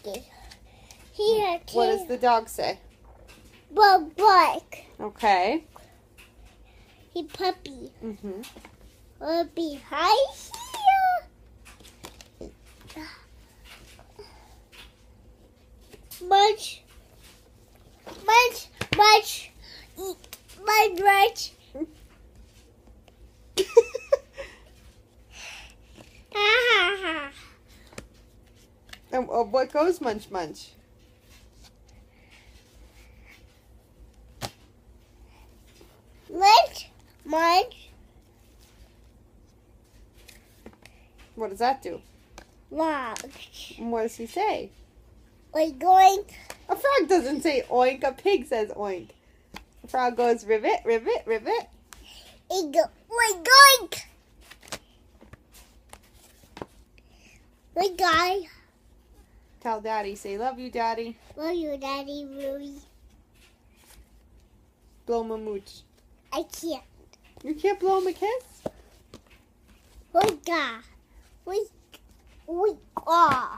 doggy. Here, What does the dog say? Bark. Okay. He puppy. Mm-hmm. Puppy. Hi here. Much. And what goes munch munch? Munch. What does that do? Lunch. And what does he say? We're going. A frog doesn't say oink. A pig says oink. A frog goes ribbit, ribbit, ribbit. We're going. We're going. Tell Daddy. Say love you, Daddy. Love you, Daddy Ruby. Blow him a mooch. I can't. You can't blow him a kiss? We got.